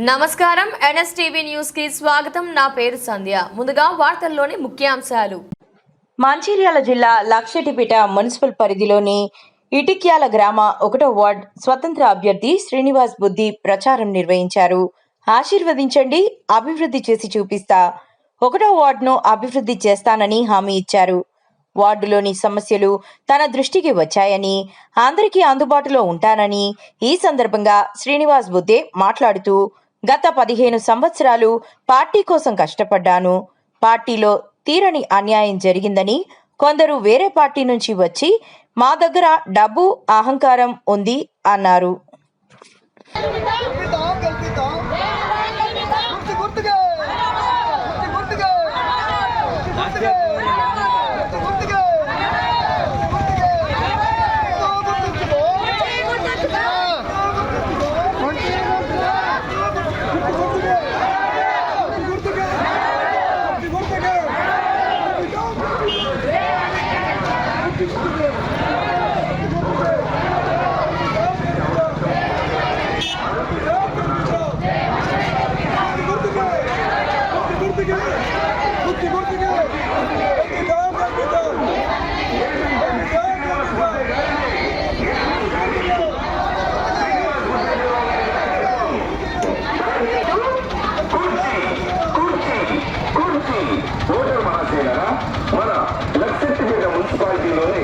నమస్కారం NSTV news కి స్వాగతం. నా పేరు సంధ్య. ముందుగా వార్తల్లోని ముఖ్యాంశాలు. మంచిర్యాల జిల్లా లక్షటిపేట మున్సిపల్ పరిధిలోని ఇటిక్యాల గ్రామ 1వ వార్డ్ స్వతంత్ర అభ్యర్థి శ్రీనివాస్ బుద్ధి ప్రచారం నిర్వహించారు. ఆశీర్వదించండి, అభివృద్ధి చేసి చూపిస్తా, 1వ వార్డును అభివృద్ధి చేస్తానని హామీ ఇచ్చారు. వార్డులోని సమస్యలు తన దృష్టికి వచ్చాయని, అందరికీ అందుబాటులో ఉంటానని ఈ సందర్భంగా శ్రీనివాస్ బుద్ధే మాట్లాడుతూ, గత 15 సంవత్సరాలు పార్టీ కోసం కష్టపడ్డాను. పార్టీలో తీరని అన్యాయం జరిగిందని, కొందరు వేరే పార్టీ నుంచి వచ్చి మా దగ్గర డబ్బు, అహంకారం ఉంది అన్నారు. మన లక్షటిపేట మున్సిపాలిటీలోని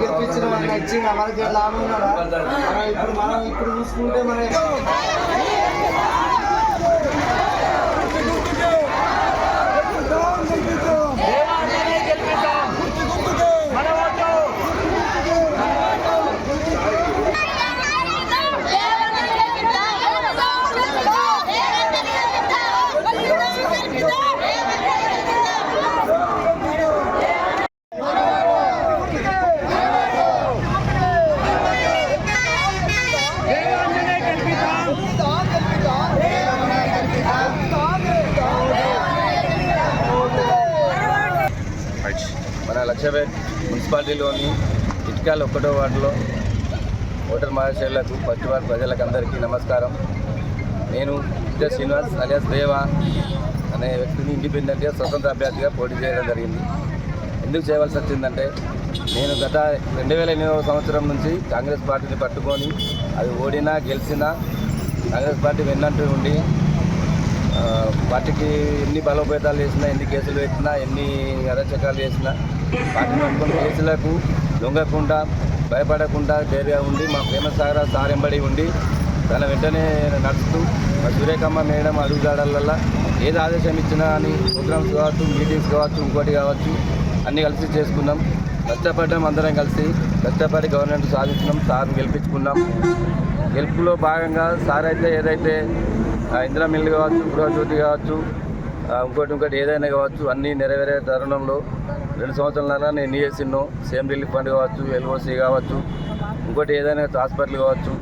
గెలిపించిన మనకి వచ్చింది మనకి లాభం ఉన్నాడా? మనం ఇప్పుడు చూసుకుంటే మన మన లక్షపేట మున్సిపాలిటీలోని ఇటుకాల 1వ వార్డులో ఓటర్ మహాశయులకు ఫస్ట్ వార్డు ప్రజలకు అందరికీ నమస్కారం. నేను శ్రీనివాస్ అలియాస్ దేవా అనే వ్యక్తిని ఇండిపెండెంట్గా స్వతంత్ర అభ్యర్థిగా పోటీ చేయడం జరిగింది. ఎందుకు చేయవలసి వచ్చిందంటే, నేను గత 2008వ సంవత్సరం నుంచి కాంగ్రెస్ పార్టీని పట్టుకొని అది ఓడినా గెలిచినా కాంగ్రెస్ పార్టీ వెన్నంటూ ఉండి పార్టీకి ఎన్ని బలోపేతాలు చేసినా, ఎన్ని కేసులు పెట్టినా, ఎన్ని అరచకాలు చేసినా పార్టీని పట్టుకొని కేసులకు లొంగకుండా, భయపడకుండా ధైర్యంగా ఉండి మా ప్రేమసాగర సారెంబడి ఉండి తన వెంటనే నడుస్తూ మా సూర్యకమ్మ మేడం అడుగుజాడల ఏది ఆదేశం ఇచ్చినా అని ప్రోగ్రామ్స్ కావచ్చు, మీటింగ్స్ కావచ్చు, ఇంకోటి కావచ్చు అన్నీ కలిసి చేసుకున్నాం. కష్టపడ్డాం, అందరం కలిసి కష్టపడి గవర్నమెంట్ సాధించినాం. సార్ని గెలిపించుకున్నాం. గెలుపులో భాగంగా సార్ అయితే ఏదైతే ఇందిరా మిల్లు కావచ్చు, గృహజ్యోతి కావచ్చు, ఇంకోటి ఏదైనా కావచ్చు అన్నీ నెరవేరే తరుణంలో 2 సంవత్సరాల నేను చేసినో సేమ్ రిలీఫ్ ఫండ్ కావచ్చు, ఎల్ఓసి కావచ్చు, ఇంకోటి ఏదైనా హాస్పిటల్ కావచ్చు,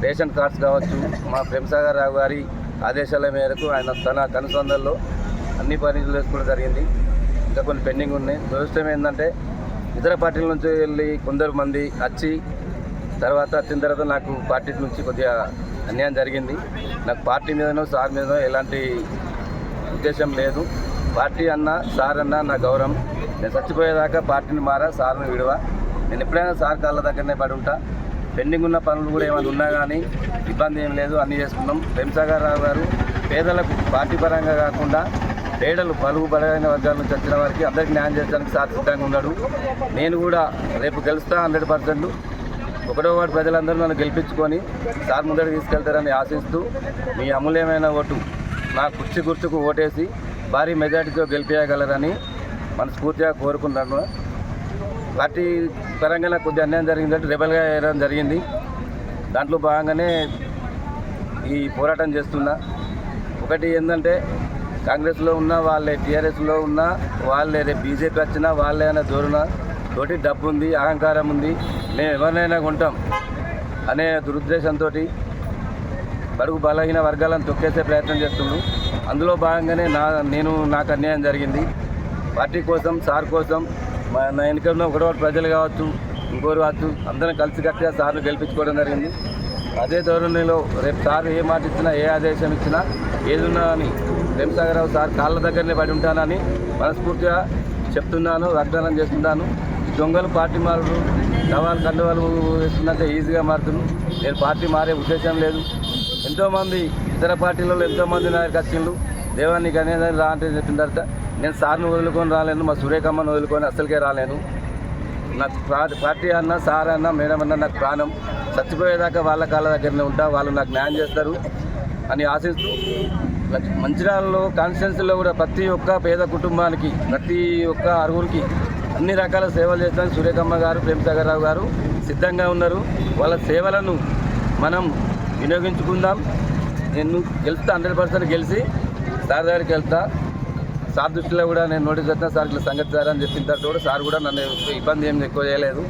రేషన్ కార్డ్స్ కావచ్చు, మా ప్రేమసాగర్ రావు గారి ఆదేశాల మేరకు ఆయన తన కనుసంధల్లో అన్ని పనులు చేసుకోవడం జరిగింది. ఇంకా కొన్ని పెండింగ్ ఉన్నాయి. దురదృష్టం ఏంటంటే, ఇతర పార్టీల నుంచి వెళ్ళి కొందరు మంది వచ్చిన తర్వాత నాకు పార్టీ నుంచి కొద్దిగా అన్యాయం జరిగింది. నాకు పార్టీ మీదనో సార్ మీదనో ఎలాంటి ఉద్దేశం లేదు. పార్టీ అన్న సార్ అన్న నా గౌరవం. నేను చచ్చిపోయేదాకా పార్టీని మారా, సార్ని విడవ. నేను ఎప్పుడైనా సార్ కాళ్ళ దగ్గరనే పడి ఉంటా. పెండింగ్ ఉన్న పనులు కూడా ఏమైనా ఉన్నా కానీ ఇబ్బంది ఏం లేదు, అన్నీ చేసుకున్నాం. ప్రేమసాగర్ రావు గారు పేదలకు పార్టీ పరంగా కాకుండా పేదలు పలుగు బలమైన వర్గాల నుంచి వచ్చిన వారికి అందరికీ న్యాయం చేయడానికి సార్ సిద్ధంగా ఉన్నాడు. నేను కూడా రేపు గెలుస్తా 100%. 1వ వార్డు ప్రజలందరూ నన్ను గెలిపించుకొని సార్ ముందర తీసుకెళ్తారని ఆశిస్తూ మీ అమూల్యమైన ఓటు నా కుర్చీ గుర్తుకు ఓటేసి భారీ మెజార్టీతో గెలిపించగలరని మనస్ఫూర్తిగా కోరుకుంటున్నాను. పార్టీ పరంగా నాకు కొద్దిగా అన్యాయం జరిగిందంటే రెబల్గా వేయడం జరిగింది. దాంట్లో భాగంగానే ఈ పోరాటం చేస్తున్నా. ఒకటి ఏంటంటే కాంగ్రెస్లో ఉన్న వాళ్ళే, టీఆర్ఎస్లో ఉన్న వాళ్ళే, రేపు బీజేపీ వచ్చినా వాళ్ళే అనే ధోరణ తోటి డబ్బు ఉంది, అహంకారం ఉంది, మేము ఎవరినైనా కొంటాం అనే దురుద్దేశంతో బడుగు బలహీన వర్గాలను తొక్కేసే ప్రయత్నం చేస్తున్నాడు. అందులో భాగంగానే నాకు అన్యాయం జరిగింది. పార్టీ కోసం, సార్ కోసం, నా ఎన్నికల్లో ఒకటో ప్రజలు కావచ్చు, ఇంకోరు కావచ్చు, అందరం కలిసికట్టుగా సార్ను గెలిపించుకోవడం జరిగింది. అదే ధోరణిలో రేపు సార్ ఏ మాట ఇచ్చినా, ఏ ఆదేశం ఇచ్చినా, ఏదున్నా అని ప్రేమసాగరరావు సార్ కాళ్ళ దగ్గరనే పడి ఉంటానని మనస్ఫూర్తిగా చెప్తున్నాను, వాగ్దానం చేస్తున్నాను. దొంగలు పార్టీ మారు సవాలు కండువాలు వేస్తున్నట్టే ఈజీగా మారుతున్నాను. నేను పార్టీ మారే ఉద్దేశం లేదు. ఎంతోమంది ఇతర పార్టీలలో ఎంతోమంది నాయకులు వచ్చిండ్రు, దేవాన్ని అనేది రా అంటే చెప్పిన తర్వాత నేను సార్ను వదులుకొని రాలేను, మా సురేఖమ్మను వదులుకొని అసలుకే రాలేను. నాకు పార్టీ అన్నా, సార్ అన్నా, మేడం అన్నా నాకు ప్రాణం. చచ్చిపోయేదాకా వాళ్ళ కాళ్ళ దగ్గరనే ఉంటా, వాళ్ళు నాకు న్యాయం చేస్తారు అని ఆశిస్తూ మంచిర్యాలలో కాన్స్టిట్యున్సీలో కూడా ప్రతి ఒక్క పేద కుటుంబానికి, ప్రతి ఒక్క అరుగురికి అన్ని రకాల సేవలు చేస్తాను. సురేఖమ్మ గారు, ప్రేమసాగరరావు గారు సిద్ధంగా ఉన్నారు. వాళ్ళ సేవలను మనం వినియోగించుకుందాం. నేను గెలుస్తా, 100% గెలిచి సార్ దగ్గరికి వెళ్తా. సార్ దృష్టిలో కూడా నేను నోటీస్ చేస్తాను, సార్ ఇట్లా సంగతి సార్ అని చెప్పిన తర్వాత కూడా సార్ కూడా నన్ను ఇబ్బంది ఏం ఎక్కువ చేయలేదు.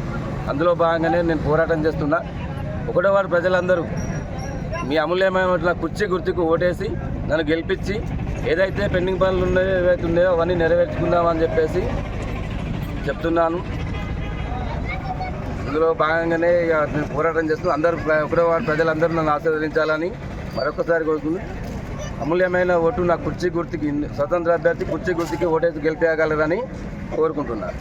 అందులో భాగంగానే నేను పోరాటం చేస్తున్నా. ఒకటో వాడు ప్రజలందరూ మీ అమూల్యమైన కుర్చీ గుర్తుకు ఓటేసి నన్ను గెలిపించి ఏదైతే పెండింగ్ పనులు ఉన్నాయో, ఏవైతే ఉన్నాయో అవన్నీ నెరవేర్చుకుందామని చెప్పేసి చెప్తున్నాను. ఇందులో భాగంగానే నేను పోరాటం చేస్తూ అందరూ ఒకటో వాడు ప్రజలందరూ నన్ను ఆశీర్వదించాలని మరొకసారి కోరుకుంటున్నాను. అమూల్యమైన ఓటు నా కుర్చీ గుర్తుకి, స్వతంత్ర అభ్యర్థి కుర్చీ గుర్తుకి ఓటేసి గెలిపేయగలరని కోరుకుంటున్నాను.